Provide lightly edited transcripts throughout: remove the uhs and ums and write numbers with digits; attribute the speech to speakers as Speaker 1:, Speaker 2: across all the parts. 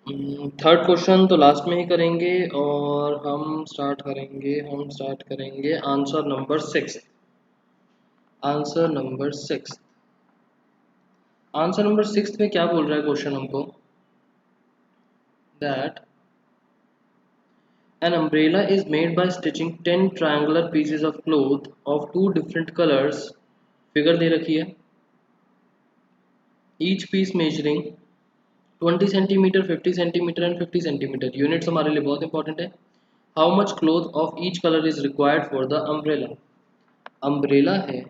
Speaker 1: Third question तो last में ही करेंगे और हम स्टार्ट करेंगे answer number 6। Answer number 6। Answer number 6 में क्या बोल रहा है क्वेश्चन हमको, that an umbrella is made by stitching 10 triangular pieces of cloth of two different colors। Figure दे रखी है, each piece measuring 20 centimetre, 50 centimetre and 50 centimetre. Units हमारे लिए बहुत इंपॉर्टेंट है। How much cloth of each colour is required for the umbrella. Umbrella है,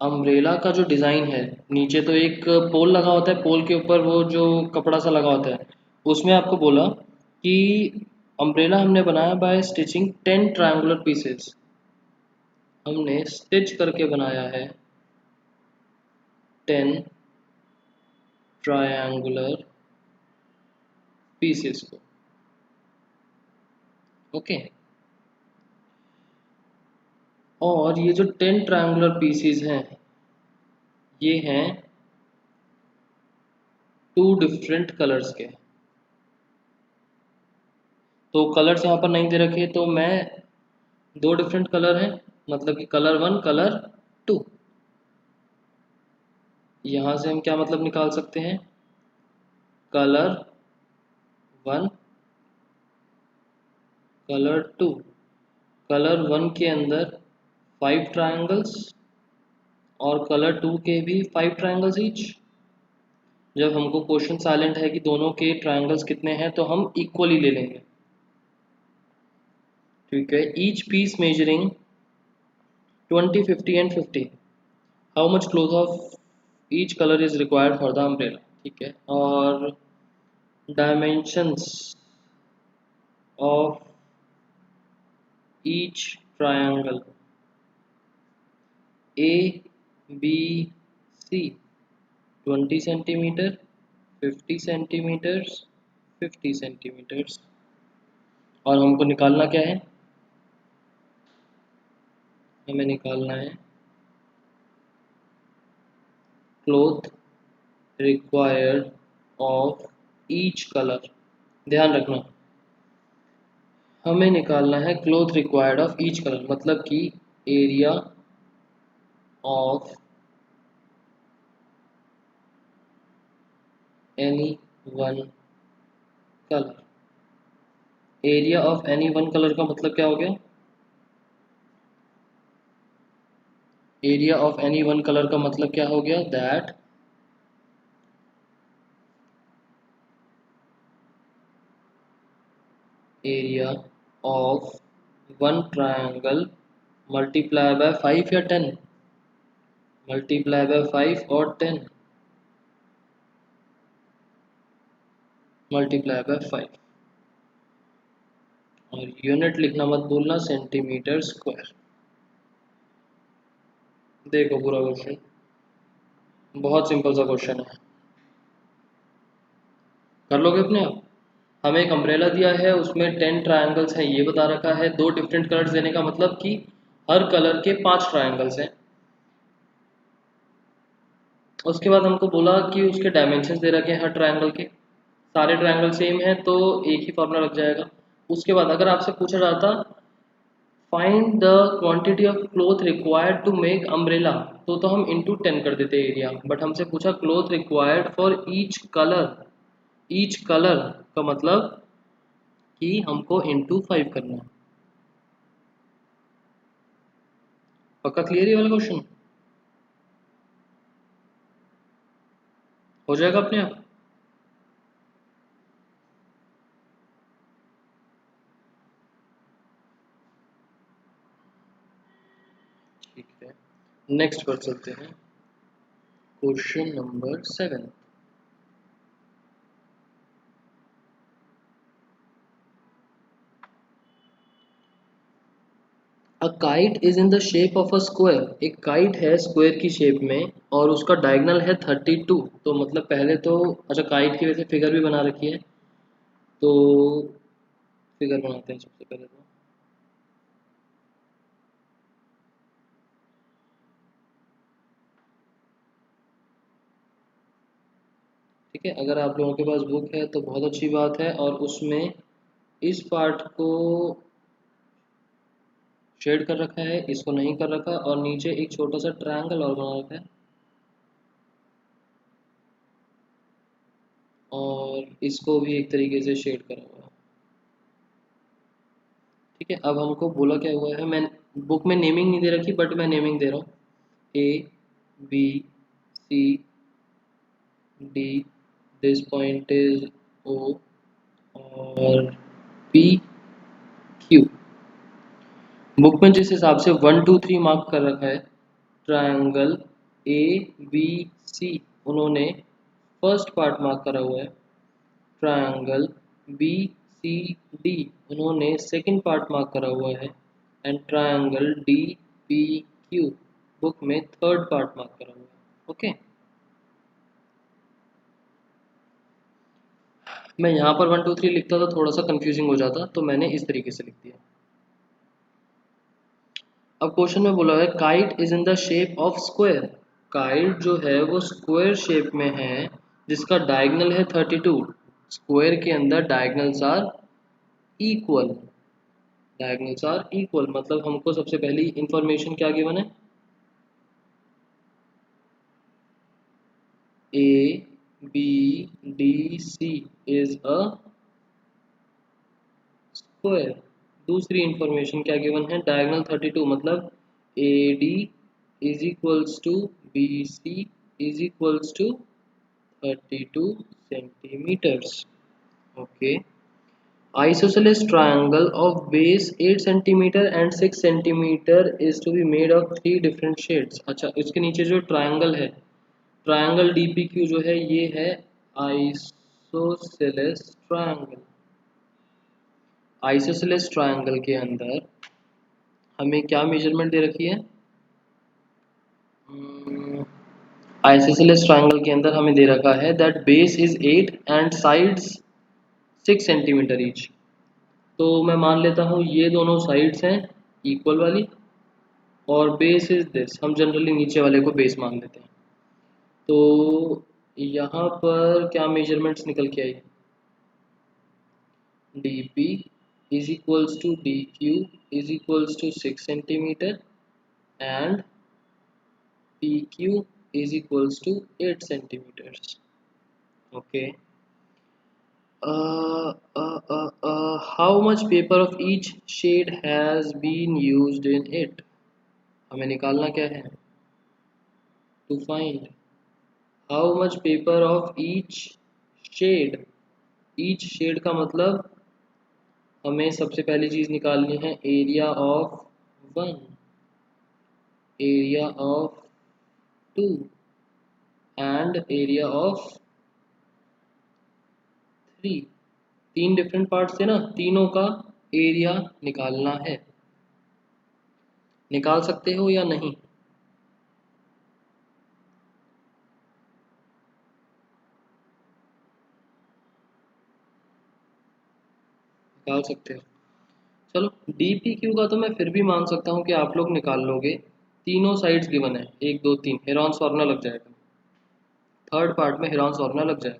Speaker 1: umbrella का जो डिज़ाइन है, नीचे तो एक पोल लगा होता है, पोल के ऊपर वो जो कपड़ा सा लगा होता है, उसमें आपको बोला कि अम्ब्रेला हमने बनाया बाय स्टिचिंग 10 ट्रायंगुलर पीसेस। हमने स्टिच करके बनाया है 10 ट्रायंगुलर पीसेस को। ओके, और ये जो 10 ट्रायंगुलर पीसेस हैं, ये हैं टू डिफरेंट कलर्स के। तो कलर्स यहाँ पर नहीं दे रखे, तो मैं दो डिफरेंट कलर हैं, मतलब कि कलर 1 कलर 2। यहाँ से हम क्या मतलब निकाल सकते हैं, कलर 1 कलर 2। कलर 1 के अंदर 5 ट्रायंगल्स और कलर 2 के भी 5 ट्रायंगल्स ईच। जब हमको क्वेश्चन साइलेंट है कि दोनों के ट्रायंगल्स कितने हैं, तो हम इक्वली ले लेंगे। ठीक है, each piece measuring 20, 50 and 50। How much cloth of each colour is required for the umbrella. ठीक है, और dimensions of each triangle A B C 20 centimetre, 50 centimetres, 50 centimetres. और हमको निकालना क्या है, हमें निकालना है cloth required of each colour. ध्यान रखना, हमें निकालना है cloth required of each colour, मतलब कि area of any one colour. Area of any one colour का मतलब क्या हो गया, area of any one colour का मतलब क्या हो गया, that area of one triangle multiply by 5 या 10, मल्टीप्लाई बाय 5 और 10, मल्टीप्लाई बाय 5। और यूनिट लिखना मत भूलना, सेंटीमीटर स्क्वायर। देखो पूरा क्वेश्चन, बहुत सिंपल सा क्वेश्चन है, कर लोगे अपने आप। हमें एक अम्ब्रेला दिया है, उसमें 10 ट्रायंगल्स हैं, ये बता रखा है। दो डिफरेंट कलर्स देने का मतलब कि हर कलर के 5 ट्रायंगल्स हैं। उसके बाद हमको बोला कि उसके डायमेंशन दे रखे हैं हर ट्रायंगल के, सारे ट्रायंगल सेम है तो एक ही फॉर्मूला लग जाएगा। उसके बाद अगर आपसे पूछा जाता find the quantity of cloth required to make umbrella, तो हम इंटू 10 कर देते एरिया, बट हमसे पूछा cloth required for each colour. Each colour का मतलब कि हमको इंटू 5 करना है। पक्का क्लियर ये वाला क्वेश्चन हो जाएगा अपने आप। ठीक है, नेक्स्ट पर चलते हैं, question number 7। A kite is in the shape of a square. एक काइट है स्क्वायर की शेप में और उसका डायगोनल है 32। तो मतलब पहले तो, अच्छा काइट की वैसे फिगर भी बना रखी है, तो फिगर बनाते हैं सबसे पहले तो। ठीक है, अगर आप लोगों के पास बुक है तो बहुत अच्छी बात है, और उसमें इस पार्ट को शेड कर रखा है, इसको नहीं कर रखा, और नीचे एक छोटा सा ट्रायंगल और बना रखा है, और इसको भी एक तरीके से शेड करा हुआ है। ठीक है, अब हमको बोला क्या हुआ है, मैं बुक में नेमिंग नहीं दे रखी, बट मैं नेमिंग दे रहा हूँ, A B C D, this point is O, और पी क्यू। बुक में जिस हिसाब से 1 2 3 मार्क कर रखा है, ट्रायंगल ए बी सी उन्होंने फर्स्ट पार्ट मार्क करा हुआ है, ट्रायंगल बी सी डी उन्होंने सेकंड पार्ट मार्क करा हुआ है, and triangle D P Q book में थर्ड पार्ट मार्क करा हुआ है। ओके, मैं यहाँ पर 1 2 3 लिखता तो थोड़ा सा कंफ्यूजिंग हो जाता, तो मैंने इस तरीके से लिख दिया। अब क्वेश्चन में बोला है kite is in the shape of square. Kite जो है वो स्क्वायर शेप में है, जिसका डायगोनल है 32। स्क्वायर के अंदर diagonals are equal, diagonals are equal मतलब हमको सबसे पहली इंफॉर्मेशन क्या गिवन है, A B D C is a square. दूसरी इंफॉर्मेशन क्या गिवन है, डायगोनल 32 मतलब A D is equals to B C is equals to 32 centimeters. Okay. Isosceles triangle of base 8 centimeter and 6 centimeter is to be made of 3 different shades. अच्छा, इसके नीचे जो triangle है, triangle DPQ जो है ये है आइसोसेलेस ट्रायंगल। आइसोसेलेस ट्रायंगल के अंदर हमें क्या मेजरमेंट दे रखी है, आइसोसेलेस ट्रायंगल के अंदर हमें दे रखा है that base is 8 and sides 6 centimetre each. तो मैं मान लेता हूँ ये दोनों साइड्स हैं इक्वल वाली, और बेस इज दिस, हम जनरली नीचे वाले को बेस मान लेते हैं। तो यहाँ पर क्या मेजरमेंट्स निकल के आई, D P is equals to D Q is equals to 6 centimetre, and P Q is equals to 8 centimetres. Okay, how much paper of each shade has been used in it, हमें निकालना क्या है, to find how much paper of shade each shade का मतलब हमें सबसे पहली चीज निकालनी है area of one, area of two, and area of three. तीन डिफरेंट पार्ट्स थे ना, तीनों का एरिया निकालना है। निकाल सकते हो या नहीं, निकाल सकते हो। चलो, डी पी क्यू का तो मैं फिर भी मान सकता हूँ कि आप लोग निकाल लोगे, तीनों साइड्स गिवन है, 1 2 3 हेरॉन्स फॉर्मूला लग जाएगा, थर्ड पार्ट में हेरॉन्स फॉर्मूला लग जाएगा।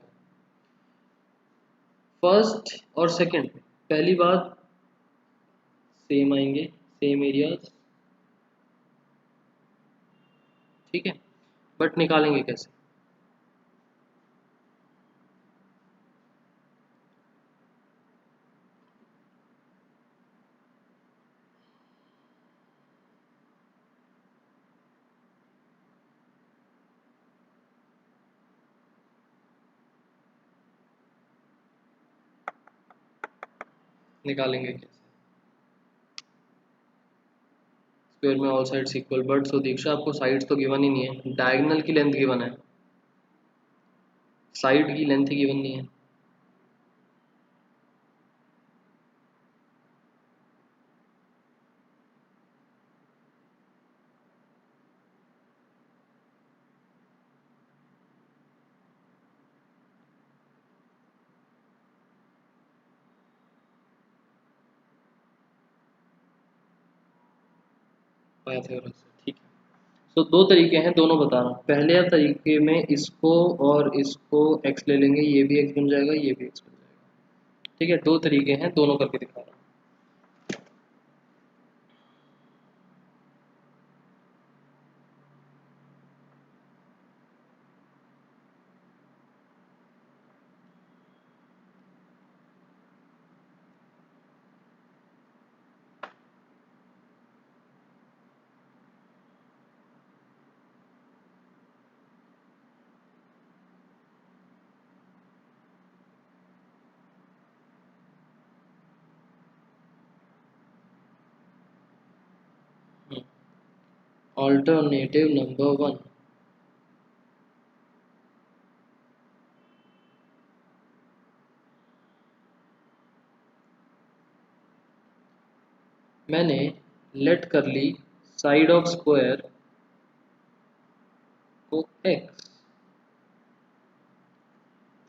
Speaker 1: फर्स्ट और सेकंड, पहली बात सेम आएंगे, सेम एरियाज, ठीक है, बट निकालेंगे कैसे, निकालेंगे कैसे, स्क्वायर में all sides equal, but so Diksha आपको साइड्स तो गिवन ही नहीं है, डायगोनल की लेंथ गिवन है, साइड की लेंथ गिवन नहीं है। पाइथागोरस, ठीक है। सो दो तरीके हैं, दोनों बता रहा हूँ। पहले तरीके में इसको और इसको x ले लेंगे, ये भी x बन जाएगा, ये भी x बन जाएगा। ठीक है, दो तरीके हैं, दोनों करके दिखा रहा हूँ। ऑल्टरनेटिव नंबर 1, मैंने लेट कर ली साइड ऑफ स्क्वायर को x।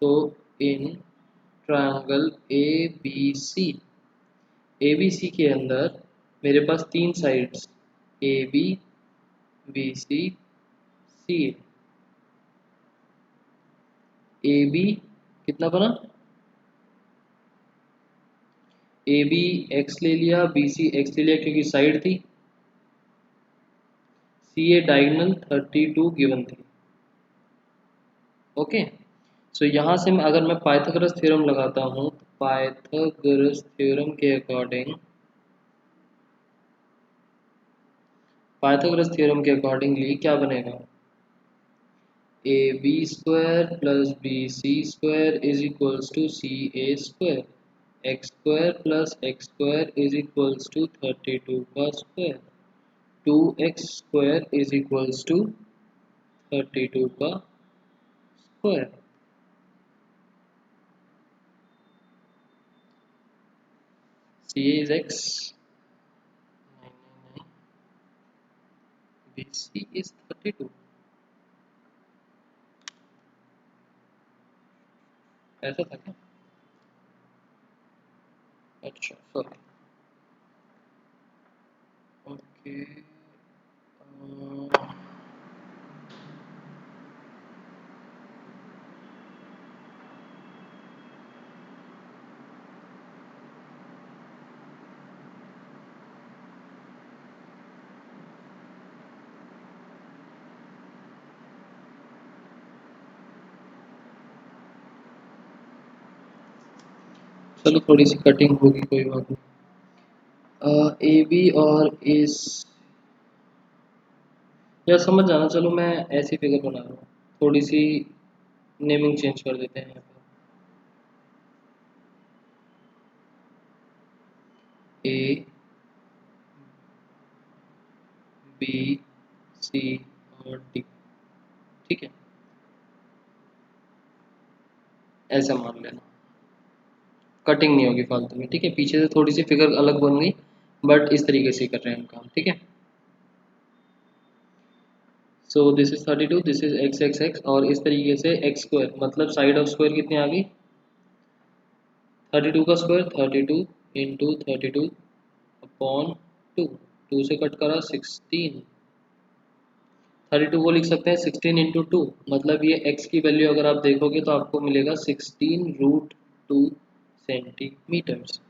Speaker 1: तो इन ट्रायंगल ए बी सी के अंदर मेरे पास तीन sides B C C. A B कितना बना, ए बी एक्स ले लिया, बी सी एक्स ले लिया क्योंकि साइड थी, सी ए डायगोनल 32 गिवन थी। ओके, सो यहाँ से मैं अगर मैं पाइथागोरस थ्योरम लगाता हूँ तो पाइथागोरस थ्योरम के अकॉर्डिंग पाइथागोरस थ्योरम के अकॉर्डिंगली क्या बनेगा, A B square plus B C square is equals to C A square, X square plus X square is equals to 32 का square, 2x square is equals to 32 का square. C A is X, B C is 32। ऐसा था क्या? अच्छा sorry, okay. चलो थोड़ी सी cutting होगी, कोई बात नहीं। ए बी और इस, या समझ जाना, चलो मैं ऐसी फिगर बना रहा हूँ, थोड़ी सी नेमिंग चेंज कर देते हैं यहाँ पे। ए बी सी और डी, ठीक है, ऐसा मान लेना, कटिंग नहीं होगी फालतू में। ठीक है, पीछे से थोड़ी सी फिगर अलग बन गई, बट इस तरीके से कर रहे हैं हम काम। ठीक है, so this is 32, this is x x x, और इस तरीके से एक्स स्क्वायर मतलब साइड ऑफ स्क्वायर कितनी आ गई, 32 का स्क्वायर 32 इंटू 32 अपॉन 2, 2 से कट करा 16, 32 को लिख सकते हैं 16 इंटू 2, मतलब ये x की वैल्यू अगर आप देखोगे तो आपको मिलेगा 16√2 centimetres.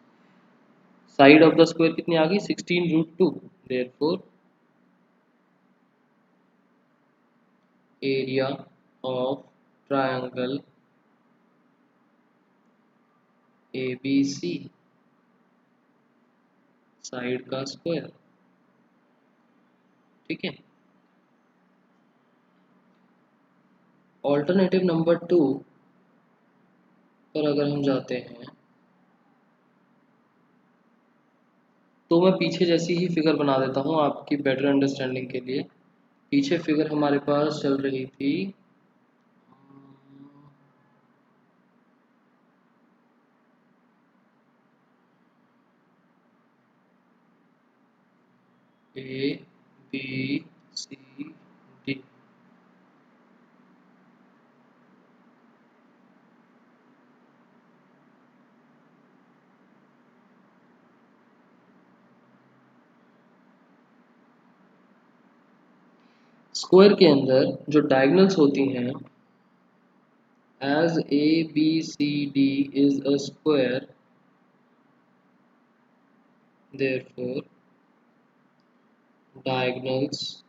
Speaker 1: Side of the square कितनी आ गई, 16√2, therefore area of triangle A B C side का स्क्वायर। ठीक है, ऑल्टरनेटिव नंबर 2 पर अगर हम जाते हैं तो मैं पीछे जैसी ही फिगर बना देता हूँ आपकी बेटर अंडरस्टैंडिंग के लिए। पीछे फिगर हमारे पास चल रही थी A B C D. Square के अंदर जो डायगोनल्स होती हैं, as A B C D is a square, therefore diagonals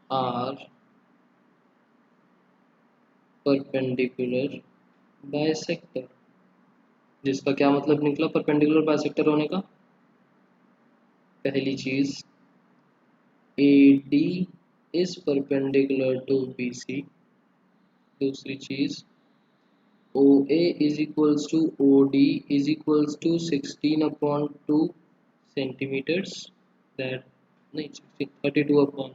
Speaker 1: are perpendicular bisector। जिसका क्या मतलब निकला परपेंडिकुलर बाइसेक्टर होने का? पहली चीज, A D is perpendicular to B C. दूसरी चीज, O A is equals to O D is equals to 16/2 centimetres, that नहीं 32 upon,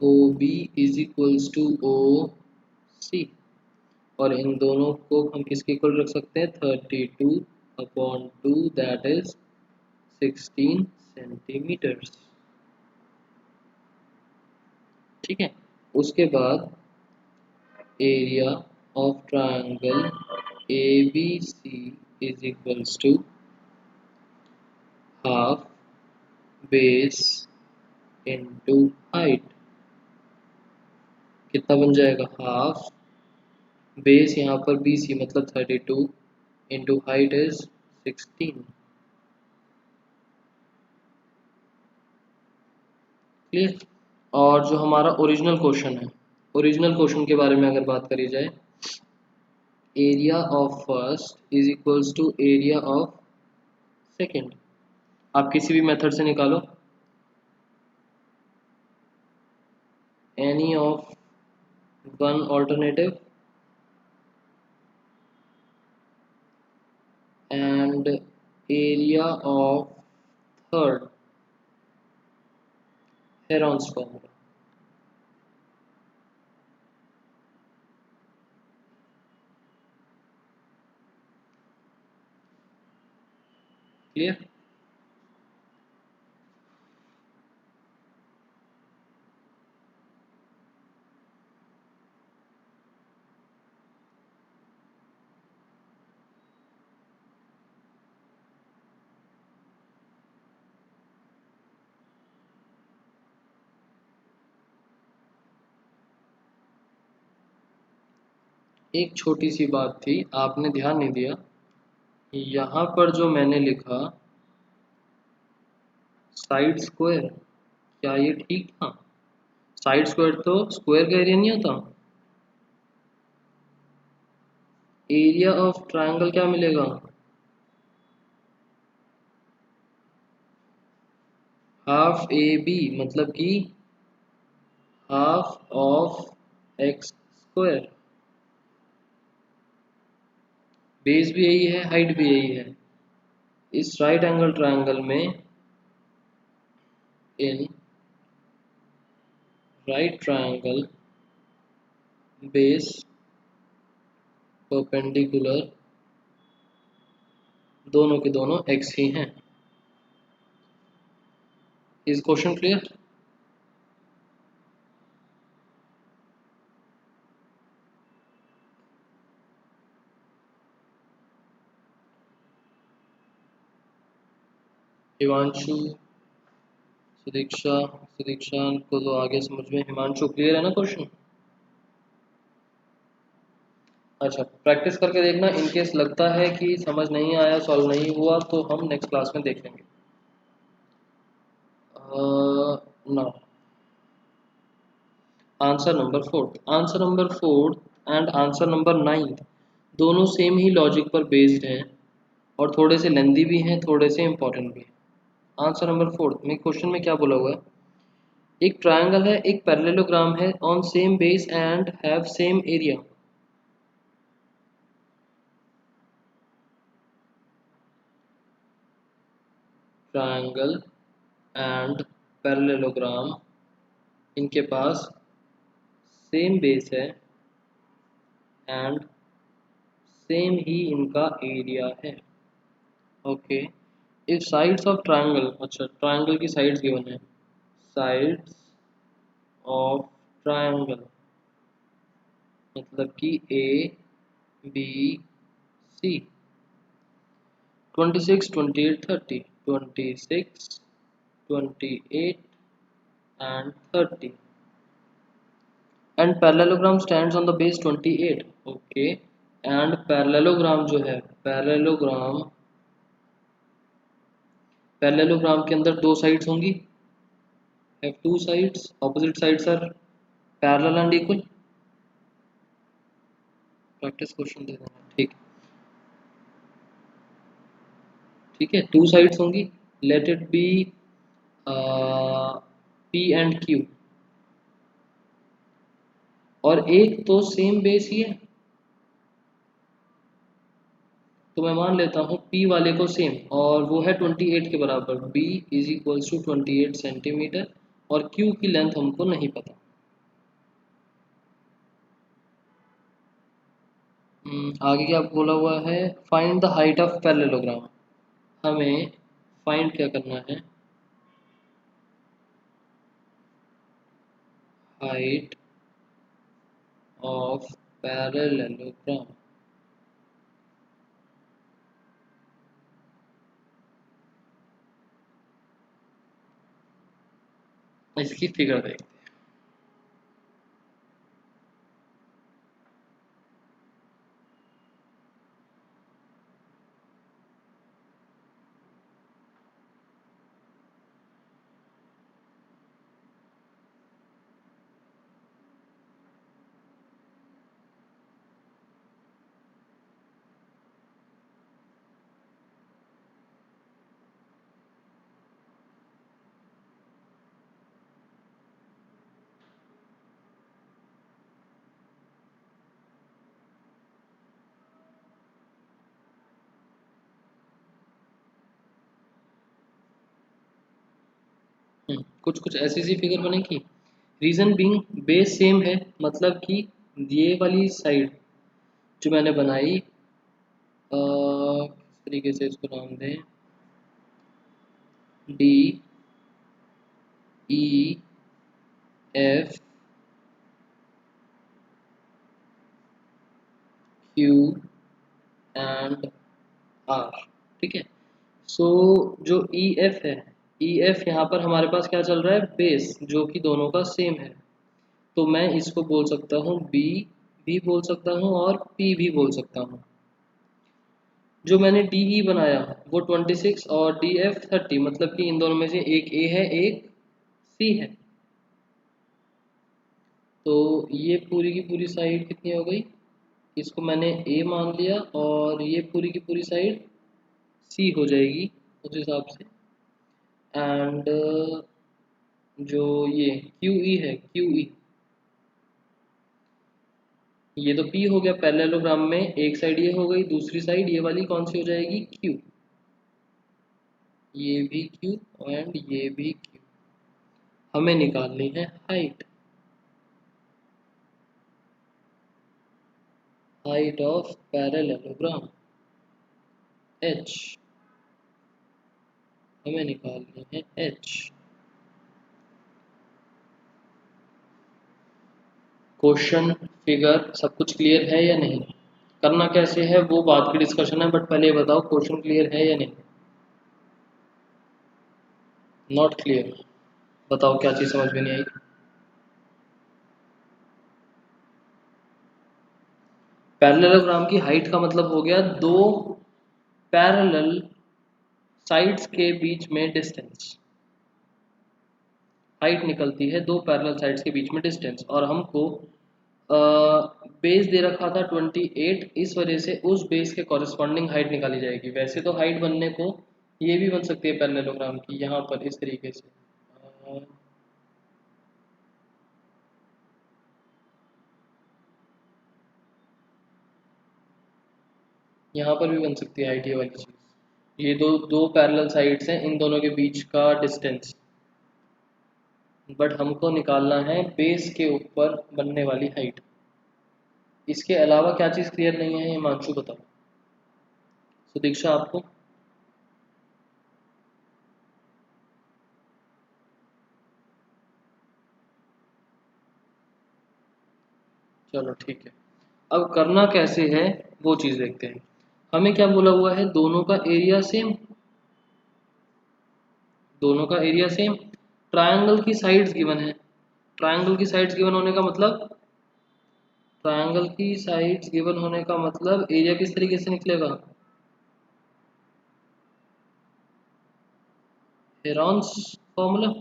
Speaker 1: O B is equals to O C, और इन दोनों को हम किसके इक्वल रख सकते हैं? 32/2, दैट इज 16 सेंटीमीटर्स। ठीक है, उसके बाद area of triangle A B C is equals to half base into height. कितना बन जाएगा? हाफ बेस यहाँ पर बी सी मतलब 32 इंटू हाइट इज 16। क्लियर? और जो हमारा ओरिजिनल क्वेश्चन है, ओरिजिनल क्वेश्चन के बारे में अगर बात करी जाए, area of first is equals to area of second. आप किसी भी मेथड से निकालो, any of one alternative, and area of third, Heron's formula. Clear? एक छोटी सी बात थी, आपने ध्यान नहीं दिया, यहाँ पर जो मैंने लिखा साइड स्क्वायर, क्या ये ठीक था? साइड स्क्वायर तो स्क्वायर का एरिया नहीं होता। एरिया ऑफ ट्रायंगल क्या मिलेगा? हाफ ए बी, मतलब कि half of x square. Base भी यही है, हाइट भी यही है। इस राइट एंगल ट्रायंगल में, in right triangle base perpendicular दोनों के दोनों एक्स ही हैं। Is question clear? Himanshu, Sudiksha, Sudiksha को तो आगे समझ में, हिमांशु क्लियर है ना क्वेश्चन? अच्छा, प्रैक्टिस करके देखना, इनकेस लगता है कि समझ नहीं आया, सॉल्व नहीं हुआ, तो हम नेक्स्ट क्लास में देख लेंगे। Now answer number fourth, answer number fourth and answer number ninth दोनों सेम ही लॉजिक पर बेस्ड हैं, और थोड़े से लेंदी भी हैं, थोड़े से इंपॉर्टेंट भी हैं। आंसर नंबर फोर्थ में क्वेश्चन में क्या बोला हुआ है? एक ट्रायंगल है, एक पैरेललोग्राम है, on same base and have same area. Triangle and parallelogram, इनके पास सेम बेस है एंड सेम ही इनका एरिया है। Okay, if sides of triangle, अच्छा ट्रायंगल की साइड्स गिवन है, साइड्स ऑफ ट्रायंगल मतलब कि ए B C 26, 28, 30, 26, 28 and 30 and parallelogram stands on the base 28. Okay, and parallelogram जो है पैरेललोग्राम के अंदर दो साइड्स होंगी, have two sides, opposite sides are parallel and equal. Practice question दे देना, ठीक है, टू साइड्स होंगी, let it be P and Q, और एक तो सेम बेस ही है, तो मैं मान लेता हूँ P वाले को सेम, और वो है 28 के बराबर, B is equals to 28 centimetre, और Q की लेंथ हमको नहीं पता। आगे क्या बोला हुआ है, find the height of parallelogram, हमें फाइंड क्या करना है, हाइट ऑफ पैरेललोग्राम। इसकी फिगर देखते हैं। कुछ कुछ ऐसी सी फिगर बनेगी, रीजन बीइंग बेस सेम है, मतलब कि ये वाली साइड जो मैंने बनाई, किस तरीके से इसको नाम दें, D E F Q and R, ठीक है। सो जो ई एफ है, ई एफ यहाँ पर हमारे पास क्या चल रहा है, बेस, जो कि दोनों का सेम है, तो मैं इसको बोल सकता हूँ बी भी बोल सकता हूँ और पी भी बोल सकता हूँ। जो मैंने डी ई बनाया वो 26 और डी एफ 30, मतलब कि इन दोनों में से एक ए है एक सी है, तो ये पूरी की पूरी साइड कितनी हो गई, इसको मैंने ए मान लिया, और ये पूरी की पूरी साइड सी हो जाएगी उस हिसाब से। एंड जो ये क्यू ई है, क्यू ई, ये तो P हो गया, पैरेललोग्राम में एक साइड ये हो गई, दूसरी साइड ये वाली कौन सी हो जाएगी, Q, ये भी Q एंड ये भी Q। हमें निकालनी है height, height of parallelogram H, हमें निकालनी है H। क्वेश्चन, फिगर, सब कुछ क्लियर है या नहीं, करना कैसे है वो बात की डिस्कशन है, बट पहले ये बताओ क्वेश्चन क्लियर है या नहीं, नॉट क्लियर, बताओ क्या चीज़ समझ में नहीं आई। पैरेललोग्राम की हाइट का मतलब हो गया दो पैरेलल साइड्स के बीच में डिस्टेंस, हाइट निकलती है दो पैरेलल साइड्स के बीच में डिस्टेंस, और हमको बेस दे रखा था 28, इस वजह से उस बेस के कॉरेस्पॉन्डिंग हाइट निकाली जाएगी। वैसे तो हाइट बनने को ये भी बन सकती है पैरेललोग्राम की, यहाँ पर इस तरीके से, यहाँ पर भी बन सकती है हाइट, ये वाली चीज़, ये दो दो पैरेलल साइड्स हैं, इन दोनों के बीच का डिस्टेंस, बट हमको निकालना है बेस के ऊपर बनने वाली हाइट। इसके अलावा क्या चीज़ क्लियर नहीं है, हिमांशु बताओ, सुदीक्षा आपको, चलो ठीक है। अब करना कैसे है वो चीज़ देखते हैं। हमें क्या बोला हुआ है, दोनों का एरिया सेम, दोनों का एरिया सेम। ट्रायंगल की साइड्स गिवन है, ट्रायंगल की साइड्स गिवन होने का मतलब, ट्रायंगल की साइड्स गिवन होने का मतलब एरिया किस तरीके से निकलेगा, हेरॉन्स फॉर्मूला।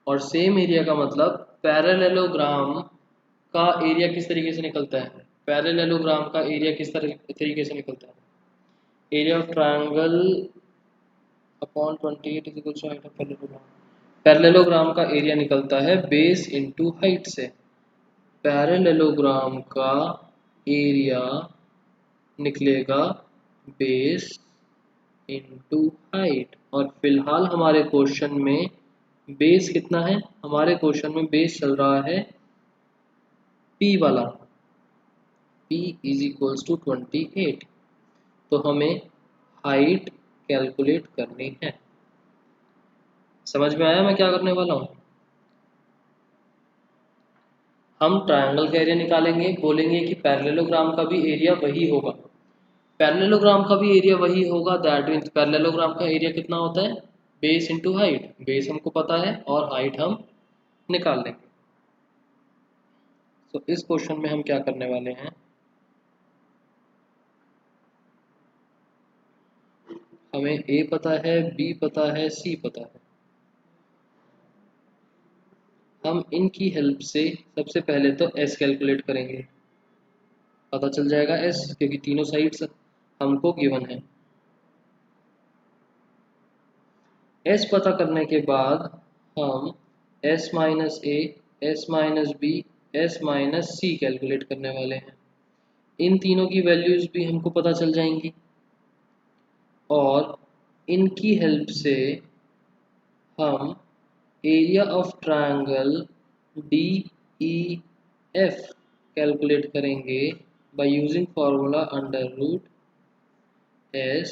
Speaker 1: और सेम एरिया का मतलब पैरेललोग्राम का एरिया किस तरीके से निकलता है, पैरेललोग्राम का एरिया किस तरीके से निकलता है, area of triangle upon 28 is equal to height of parallelogram. Parallelogram का एरिया निकलता है बेस इनटू हाइट से। पैरेललोग्राम का एरिया निकलेगा बेस इनटू हाइट। और फिलहाल हमारे क्वेश्चन में बेस कितना है, हमारे क्वेश्चन में बेस चल रहा है P वाला, P इज इक्वल्स टू 28। तो हमें हाइट कैलकुलेट करनी है। समझ में आया मैं क्या करने वाला हूँ। हम ट्रायंगल का एरिया निकालेंगे, बोलेंगे कि पैरेललोग्राम का भी एरिया वही होगा, पैरेललोग्राम का भी एरिया वही होगा, दैट मीन्स पैरेललोग्राम का एरिया कितना होता है, बेस इनटू हाइट। बेस हमको पता है और हाइट हम निकाल लेंगे। तो इस क्वेश्चन में हम क्या करने वाले हैं, हमें A पता है, B पता है, C पता है। हम इनकी हेल्प से सबसे पहले तो S कैलकुलेट करेंगे, पता चल जाएगा S, क्योंकि तीनों साइड्स हमको गिवन है। S पता करने के बाद हम S minus A, S minus B, S minus C calculate करने वाले हैं। इन तीनों की वैल्यूज भी हमको पता चल जाएंगी और इनकी हेल्प से हम area of triangle DEF calculate करेंगे by using formula under root S,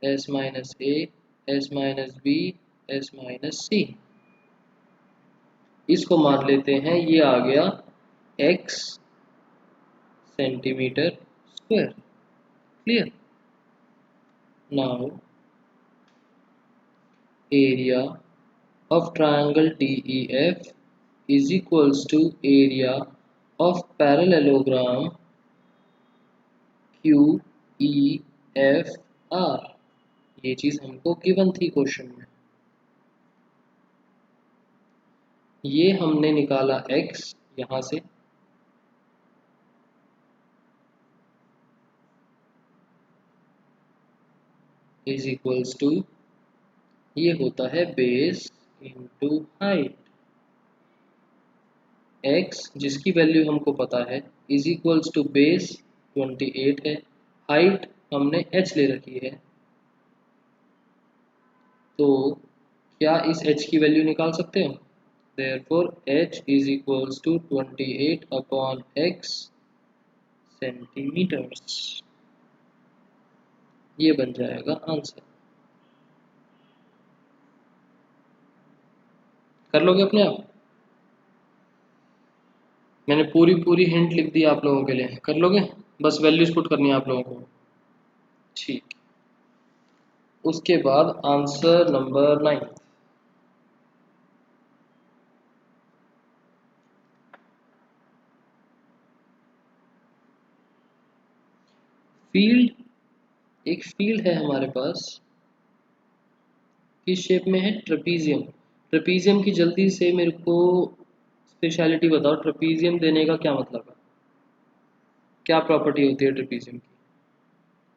Speaker 1: S minus A, S minus B, S minus C। इसको मान लेते हैं ये आ गया x centimetre square. Clear. Now area of triangle DEF is equals to area of parallelogram QEFR। ये चीज हमको गिवन थी क्वेश्चन में। ये हमने निकाला x यहां से, इज इक्वल्स टू, ये होता है बेस इनटू हाइट। x जिसकी वैल्यू हमको पता है इज इक्वल्स टू बेस 28 है, हाइट हमने h ले रखी है। तो क्या इस h की वैल्यू निकाल सकते हो, therefore h is equals to 28 upon x centimetres. ये बन जाएगा आंसर। कर लोगे अपने आप, मैंने पूरी हिंट लिख दी आप लोगों के लिए, कर लोगे, बस वैल्यूज पुट करनी है आप लोगों को। ठीक, उसके बाद आंसर नंबर 9। फील्ड, एक फील्ड है हमारे पास, किस शेप में है, ट्रेपीजियम। ट्रेपीजियम की जल्दी से मेरे को स्पेशलिटी बताओ, ट्रेपीजियम देने का क्या मतलब है, क्या प्रॉपर्टी होती है ट्रेपीजियम की।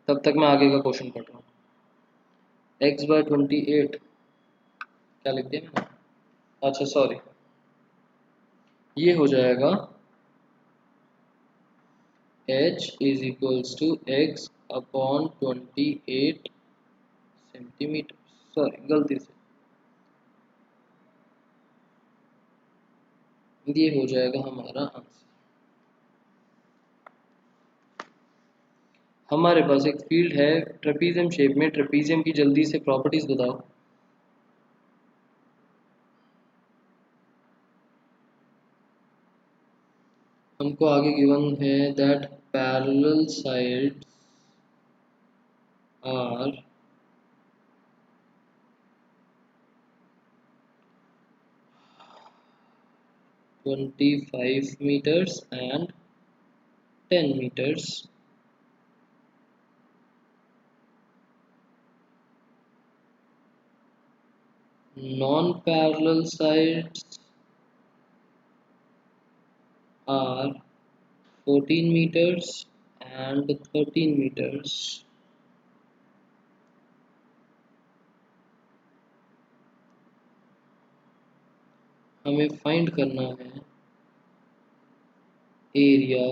Speaker 1: तब तक मैं आगे का क्वेश्चन पढ़ रहा हूँ। x/28, क्या लिख दिया मैंने, अच्छा सॉरी, ये हो जाएगा h is equals to x upon 28 centimetre, sorry गलती से, ये हो जाएगा हमारा आंसर। हमारे पास एक फील्ड है ट्रेपीजियम शेप में, ट्रेपीजियम की जल्दी से प्रॉपर्टीज बताओ। हमको आगे गिवन है that parallel sides are 25 meters and 10 meters. Non-parallel sides are 14 meters and 13 meters. हमें फाइंड करना है एरिया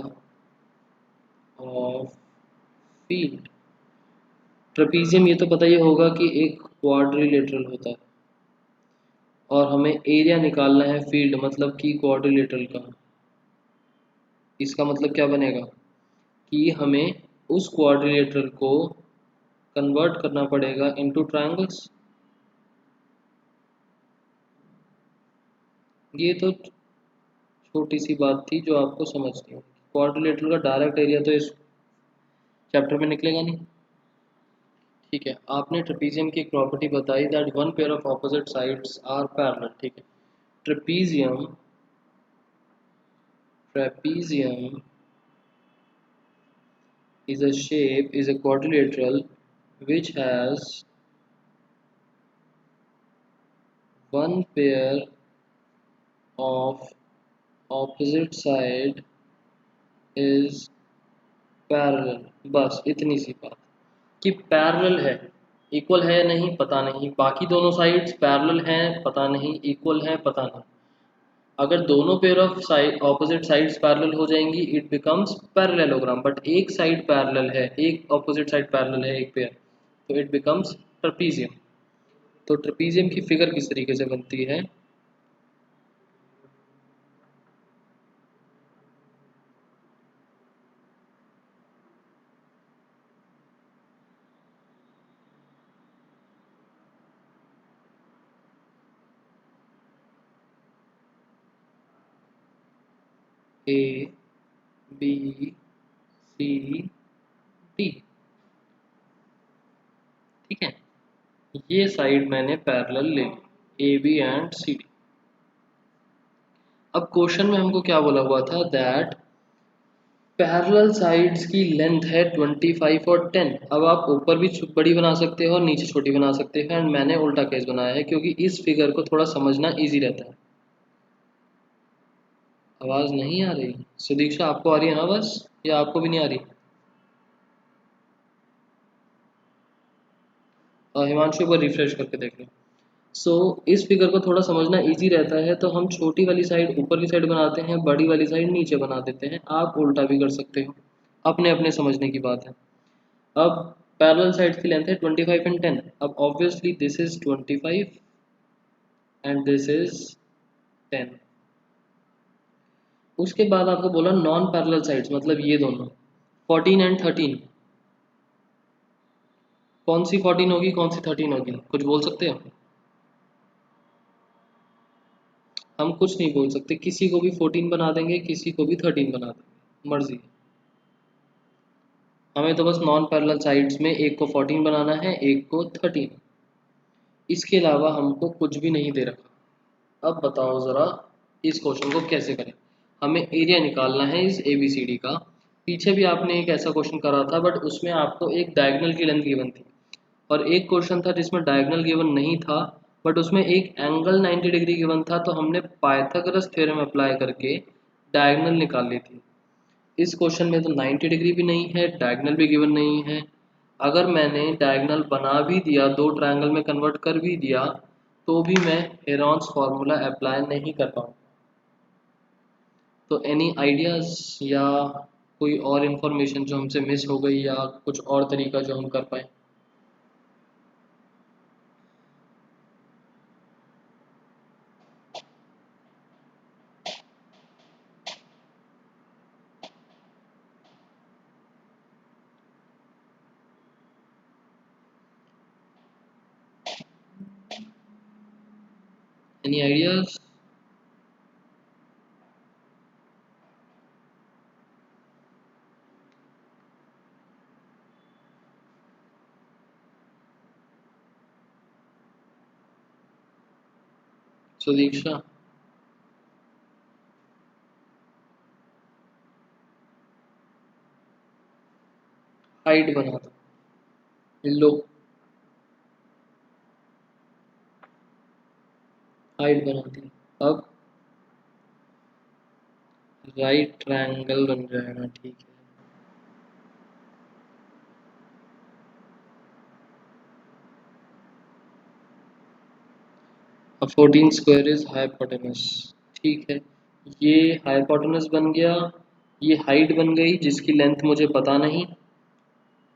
Speaker 1: ऑफ फील्ड। ट्रेपीजियम ये तो पता ही होगा कि एक क्वाड्रिलेटरल होता है, और हमें एरिया निकालना है फील्ड मतलब कि क्वाड्रिलेटरल का। इसका मतलब क्या बनेगा कि हमें उस क्वाड्रिलेटरल को कन्वर्ट करना पड़ेगा इनटू ट्रायंगल्स। ये तो छोटी सी बात थी जो आपको समझनी होगी। क्वाड्रिलेटरल का डायरेक्ट एरिया तो इस चैप्टर में निकलेगा नहीं। ठीक है, आपने ट्रेपीजियम की एक प्रॉपर्टी बताई that one pair of opposite sides are parallel. ठीक है, trapezium trapezium is a quadrilateral which has one pair of opposite side is parallel। बस इतनी सी बात कि पैरेलल है। इक्वल है या नहीं पता नहीं, बाकी दोनों साइड्स पैरेलल हैं पता नहीं, इक्वल हैं पता नहीं। अगर दोनों pair of side opposite sides parallel हो जाएंगी इट बिकम्स पैरेललोग्राम। बट एक साइड पैरेलल है, एक ऑपोजिट साइड पैरेलल है, एक पेयर, तो इट बिकम्स ट्रेपीजियम। तो ट्रेपीजियम की फिगर किस तरीके से बनती है? A B C D. ठीक है, ये साइड मैंने पैरेलल ले ली, A B and C D. अब क्वेश्चन में हमको क्या बोला हुआ था दैट पैरेलल साइड्स की लेंथ है 25 और 10। अब आप ऊपर भी बड़ी बना सकते हो और नीचे छोटी बना सकते हो, एंड मैंने उल्टा केस बनाया है क्योंकि इस फिगर को थोड़ा समझना इजी रहता है। आवाज़ नहीं आ रही सुदीक्षा? आपको आ रही है ना बस, या आपको भी नहीं आ रही? और हिमांशु एक बार रिफ्रेश करके देख लो। सो इस फिगर को थोड़ा समझना इजी रहता है, तो हम छोटी वाली साइड ऊपर की साइड बनाते हैं, बड़ी वाली साइड नीचे बना देते हैं। आप उल्टा भी कर सकते हो, अपने अपने समझने की बात है। अब पैरेलल साइड्स की लेंथ है 25 एंड 10। अब obviously this is 25 and this is 10। उसके बाद आपको बोला नॉन पैरेलल साइड्स मतलब ये दोनों 14 एंड 13। कौन सी 14 होगी कौन सी 13 होगी, कुछ बोल सकते हो? हम कुछ नहीं बोल सकते, किसी को भी 14 बना देंगे, किसी को भी 13 बना देंगे, मर्जी। हमें तो बस नॉन पैरेलल साइड्स में एक को 14 बनाना है, एक को 13। इसके अलावा हमको कुछ भी नहीं दे रखा। अब बताओ ज़रा इस क्वेश्चन को कैसे करें। हमें एरिया निकालना है इस ए बी सी डी का। पीछे भी आपने एक ऐसा क्वेश्चन करा था, बट उसमें आपको एक डायगोनल की लेंथ गिवन थी, और एक क्वेश्चन था जिसमें डायगोनल गिवन नहीं था, बट उसमें एक एंगल 90 डिग्री गिवन था, तो हमने पाइथागोरस थ्योरम अप्लाई करके डायगोनल निकाल ली थी। इस क्वेश्चन में तो 90 डिग्री भी नहीं है, डायगोनल भी गिवन नहीं है। अगर मैंने डायगोनल बना भी दिया, दो ट्रायंगल में कन्वर्ट कर भी दिया, तो भी मैं हेरॉन्स फार्मूला अप्लाई नहीं कर पाऊँ। तो एनी आइडियाज़ या कोई और इन्फॉर्मेशन जो हमसे मिस हो गई, या कुछ और तरीका जो हम कर पाए? Any ideas? सुदीक्षा? हाइट बना दो, लो हाइट बना दी। अब राइट ट्रायंगल बन जाएगा, ठीक है। अब 14 स्क्वायर इज हाइपोटेनस, ठीक है। ये हाइपोटेनस बन गया, ये हाइट बन गई जिसकी लेंथ मुझे पता नहीं,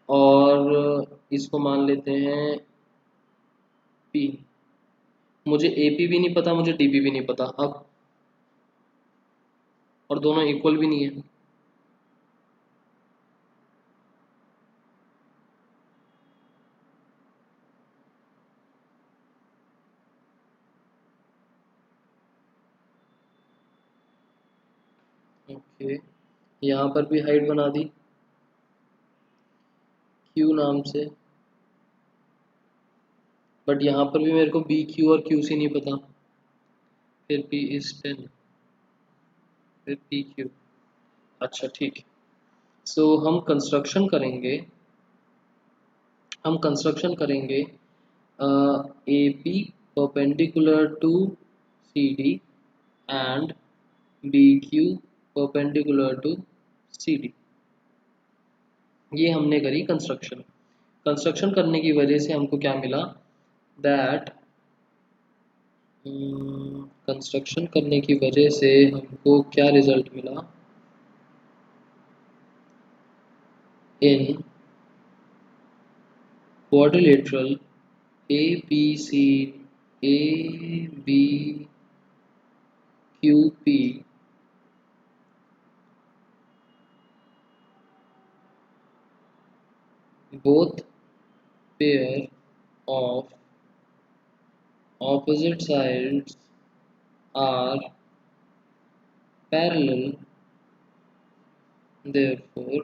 Speaker 1: और इसको मान लेते हैं पी। मुझे ए पी भी नहीं पता, मुझे डी पी भी नहीं पता अब, और दोनों इक्वल भी नहीं है। ओके, यहाँ पर भी हाइट बना दी क्यू नाम से, बट यहाँ पर भी मेरे को बी क्यू और क्यू सी नहीं पता। फिर पी इज 10, फिर पी क्यू। अच्छा ठीक है, सो हम कंस्ट्रक्शन करेंगे A P perpendicular to C D and B Q perpendicular to C D. ये हमने करी कंस्ट्रक्शन। कंस्ट्रक्शन करने की वजह से हमको क्या मिला, दैट कंस्ट्रक्शन करने की वजह से हमको क्या रिजल्ट मिला, in quadrilateral A B C A B Q P both pair of opposite sides are parallel, therefore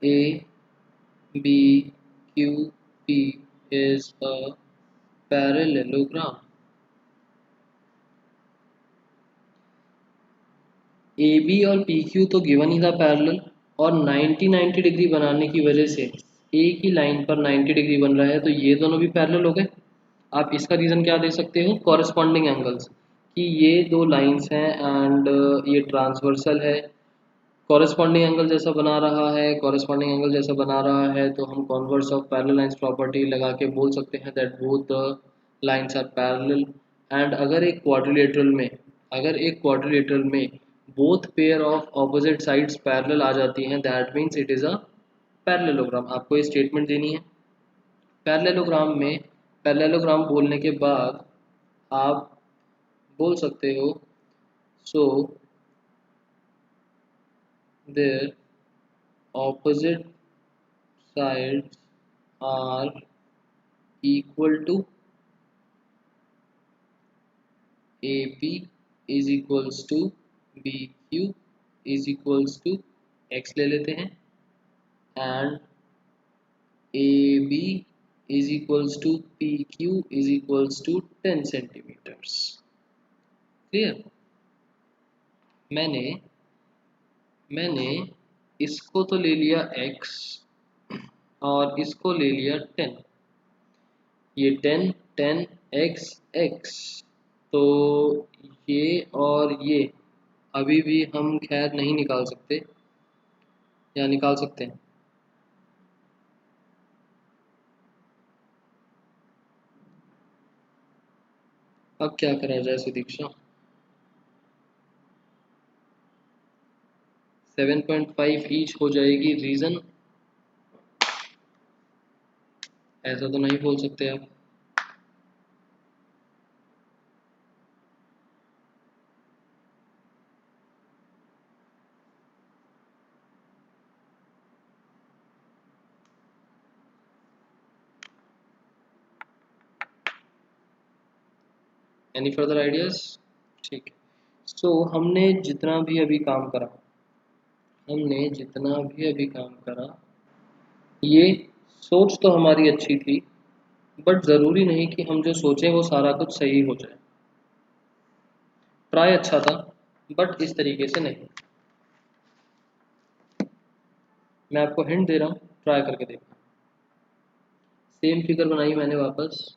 Speaker 1: A B Q P is a parallelogram। A B और पी क्यू तो given ही था पैरेलल, और 90 degree बनाने की वजह से एक ही लाइन पर 90 डिग्री बन रहा है, तो ये दोनों भी पैरेलल हो गए। आप इसका रीज़न क्या दे सकते हो, कॉरेस्पॉन्डिंग एंगल्स, कि ये दो लाइंस हैं एंड ये ट्रांसवर्सल है, कॉरेस्पॉन्डिंग एंगल जैसा बना रहा है, कॉरेस्पॉन्डिंग एंगल जैसा बना रहा है, तो हम converse of parallel lines property लगा के बोल सकते हैं that both the lines are parallel. And अगर एक क्वाड्रिलेटरल में both pair of opposite sides parallel आ जाती हैं, that means it is a parallelogram. आपको ये स्टेटमेंट देनी है। पैरेललोग्राम में पैरेललोग्राम बोलने के बाद आप बोल सकते हो, so their opposite sides are equal to AP is equals to BQ is equals to x ले लेते हैं, and AB is equals to PQ is equals to 10 centimeters। Clear. मैंने मैंने इसको तो ले लिया x और इसको ले लिया 10, ये 10 10 x x, तो ये और ये अभी भी हम खैर नहीं निकाल सकते, या निकाल सकते हैं। अब क्या करा जाए सुदीक्षा, 7.5 ईच हो जाएगी। रीज़न ऐसा तो नहीं बोल सकते आप। एनी फर्दर आइडियाज, ठीक है। सो हमने जितना भी अभी काम करा, ये सोच तो हमारी अच्छी थी, बट ज़रूरी नहीं कि हम जो सोचें वो सारा कुछ सही हो जाए। ट्राई अच्छा था, बट इस तरीके से नहीं। मैं आपको हिंट दे रहा हूँ, ट्राई करके देखना। सेम फिगर बनाई मैंने वापस।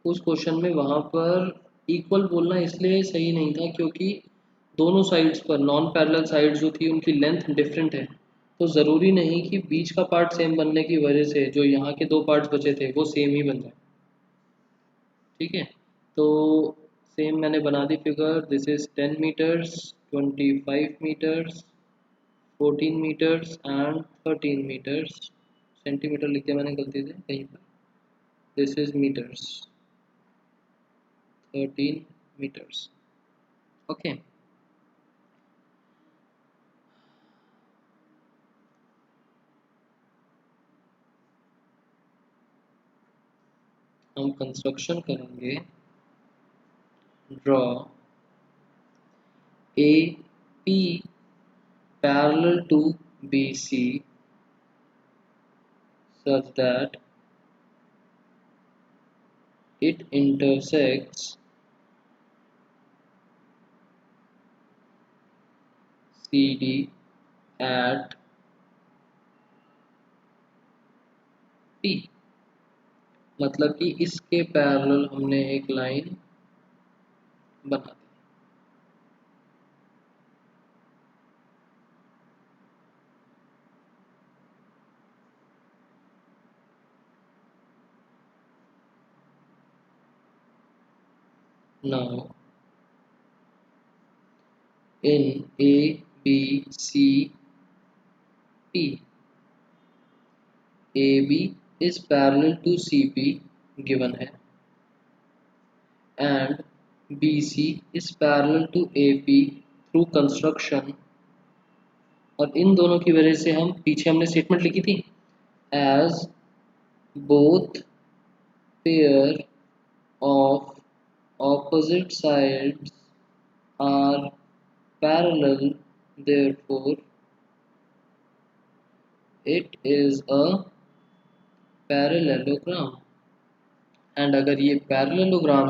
Speaker 1: उस क्वेश्चन में वहाँ पर इक्वल बोलना इसलिए सही नहीं था क्योंकि दोनों साइड्स पर नॉन पैरेलल साइड जो थी उनकी लेंथ डिफरेंट है, तो ज़रूरी नहीं कि बीच का पार्ट सेम बनने की वजह से जो यहाँ के दो पार्ट्स बचे थे वो सेम ही बन जाए। ठीक है, तो सेम मैंने बना दी figure. This is 10 metres, 25 metres, 14 metres and 13 metres. Centimetre लिख दिया मैंने गलती से कहीं पर। This is metres, 13 metres. Okay, हम कंस्ट्रक्शन करेंगे। Draw A P parallel to B C such that it intersects CD at P। मतलब कि इसके पैरेलल हमने एक लाइन बना दी। Now in A B C P, AB is parallel to CP given है and BC is parallel to AP through construction। और इन दोनों की वजह से हम पीछे हमने स्टेटमेंट लिखी थी, as both pair of opposite sides are parallel, therefore it is a parallelogram। And अगर ये पैरेललोग्राम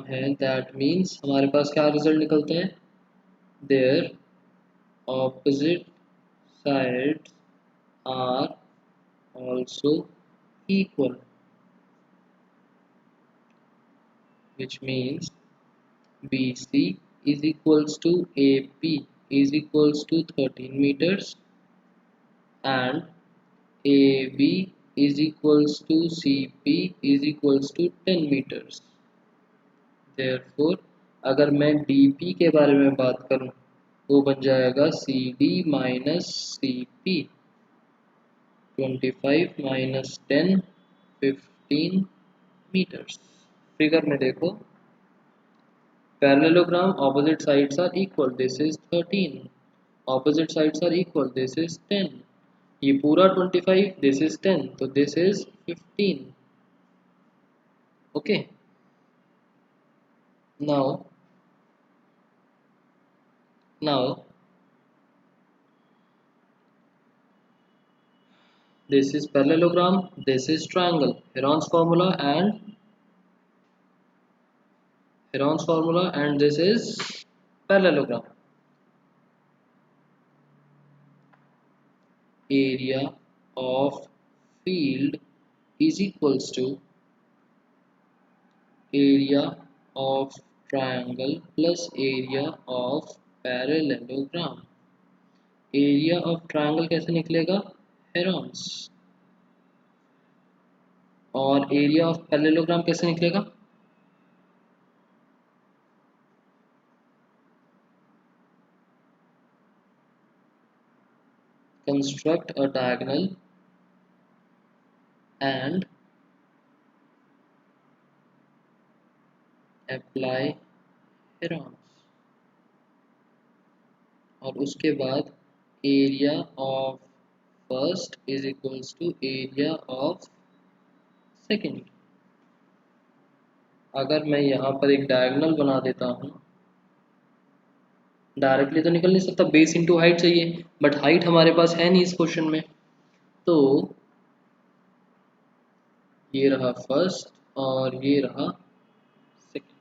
Speaker 1: है दैट मीन्स हमारे पास क्या रिजल्ट निकलता है, their opposite sides are also equal, which means BC is equals to AP is equals to 13 meters and AB is equals to CP is equals to 10 meters। therefore अगर मैं DP के बारे में बात करूं वो बन जाएगा CD minus CP, 25 minus 10, 15 metres. Figure में देखो, parallelogram opposite sides are equal, this is 13, opposite sides are equal, this is 10, ये पूरा 25, this is 10, तो this is 15। okay, now this is parallelogram, this is triangle, Heron's formula and this is parallelogram। area of field is equals to area of triangle plus area of parallelogram। Area of triangle कैसे निकलेगा, Heron's, और area of parallelogram कैसे निकलेगा, construct a diagonal and apply Heron's, और उसके बाद area of first is equals to area of second. अगर मैं यहाँ पर एक डायगोनल बना देता हूँ डायरेक्टली तो निकल नहीं सकता, बेस इंटू हाइट चाहिए, बट हाइट हमारे पास है नहीं इस क्वेश्चन में। तो ये रहा फर्स्ट और ये रहा सेकंड।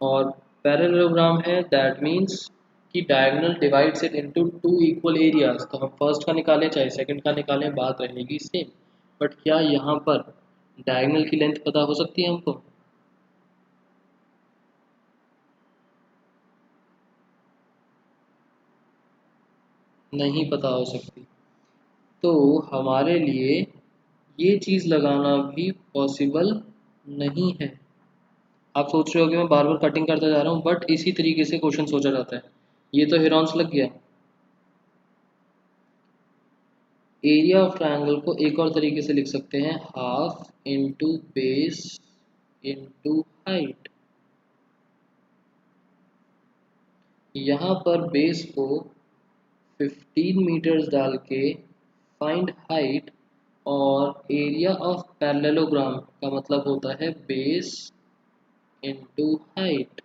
Speaker 1: और पैरेललोग्राम है, दैट मीन्स कि diagonal divides it into two equal areas. तो हम फर्स्ट का निकालें चाहे सेकंड का निकालें, बात रहेगी सेम। बट क्या यहाँ पर डायगोनल की लेंथ पता हो सकती है हमको? नहीं पता हो सकती। तो हमारे लिए ये चीज़ लगाना भी पॉसिबल नहीं है। आप सोच रहे हो कि मैं बार बार कटिंग करता जा रहा हूँ, बट इसी तरीके से क्वेश्चन सोचा जाता है। ये तो हेरॉन्स लग गया। एरिया ऑफ ट्रायंगल को एक और तरीके से लिख सकते हैं, half into base into height. यहाँ पर बेस को 15 मीटर्स डाल के फाइंड हाइट, और एरिया ऑफ पैरेललोग्राम का मतलब होता है बेस इंटू हाइट।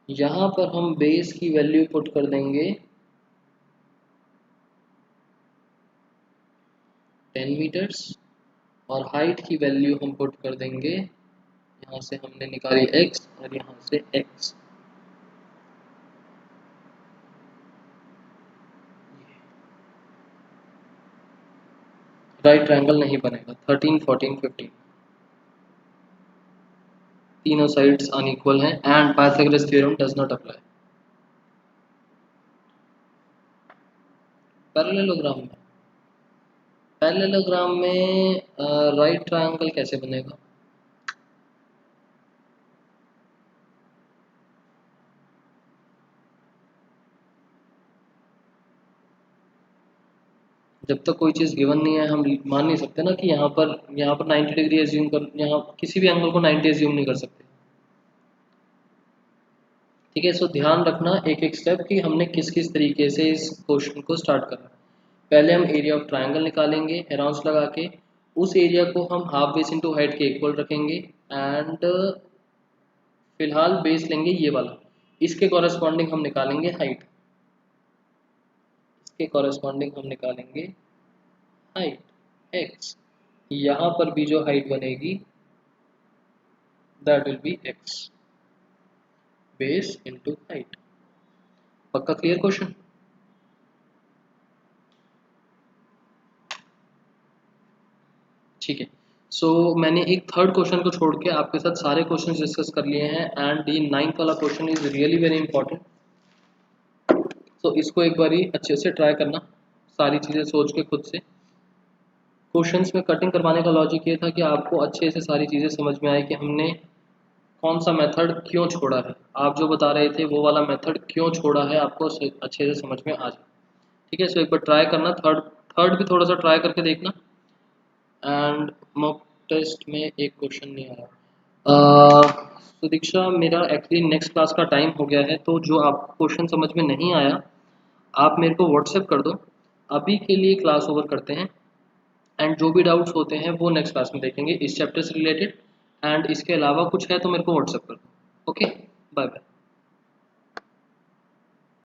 Speaker 1: यहाँ पर हम बेस की वैल्यू पुट कर देंगे 10 मीटर्स, और हाइट की वैल्यू हम पुट कर देंगे, यहाँ से हमने निकाली x और यहाँ से x। राइट ट्रायंगल नहीं बनेगा। 13, 14, 15 तीनों साइड्स अनइक्वल हैं and Pythagoras theorem does not apply. Parallelogram में, पैरेललोग्राम में राइट ट्रायंगल कैसे बनेगा? जब तक कोई चीज़ गिवन नहीं है हम मान नहीं सकते ना कि यहाँ पर 90 डिग्री एज्यूम कर, यहाँ किसी भी एंगल को 90 एज्यूम नहीं कर सकते। ठीक है, सो ध्यान रखना एक एक स्टेप कि हमने किस किस तरीके से इस क्वेश्चन को स्टार्ट करना है। पहले हम एरिया ऑफ ट्रायंगल निकालेंगे हेरॉन्स लगा के, उस एरिया को हम हाफ बेस इंटू हाइट के इक्वल रखेंगे, एंड फिलहाल बेस लेंगे ये वाला, इसके कॉरेस्पॉन्डिंग हम निकालेंगे हाइट, इसके कॉरेस्पॉन्डिंग हम निकालेंगे हाइट एक्स। यहाँ पर भी जो हाइट बनेगी that will be x, base into height. पक्का क्लियर क्वेश्चन? ठीक है, सो मैंने एक थर्ड क्वेश्चन को छोड़ के आपके साथ सारे क्वेश्चन डिस्कस कर लिए हैं, एंड ये 9th वाला question is really very important. So इसको एक बारी अच्छे से ट्राई करना, सारी चीज़ें सोच के खुद से। क्वेश्चंस में कटिंग करवाने का लॉजिक ये था कि आपको अच्छे से सारी चीज़ें समझ में आए कि हमने कौन सा मेथड क्यों छोड़ा है, आप जो बता रहे थे वो वाला मेथड क्यों छोड़ा है, आपको अच्छे से समझ में आ जाए। ठीक है, सो एक बार ट्राई करना, थर्ड थर्ड भी थोड़ा सा ट्राई करके देखना। एंड मॉक टेस्ट में एक क्वेश्चन नहीं आया। तो दीक्षा, मेरा एक्चुअली नेक्स्ट क्लास का टाइम हो गया है, तो जो आपको क्वेश्चन समझ में नहीं आया आप मेरे को व्हाट्सएप कर दो। अभी के लिए क्लास ओवर करते हैं, एंड जो भी डाउट्स होते हैं वो नेक्स्ट क्लास में देखेंगे इस चैप्टर से रिलेटेड, एंड इसके अलावा कुछ है तो मेरे को व्हाट्सएप कर दो। Okay, bye bye.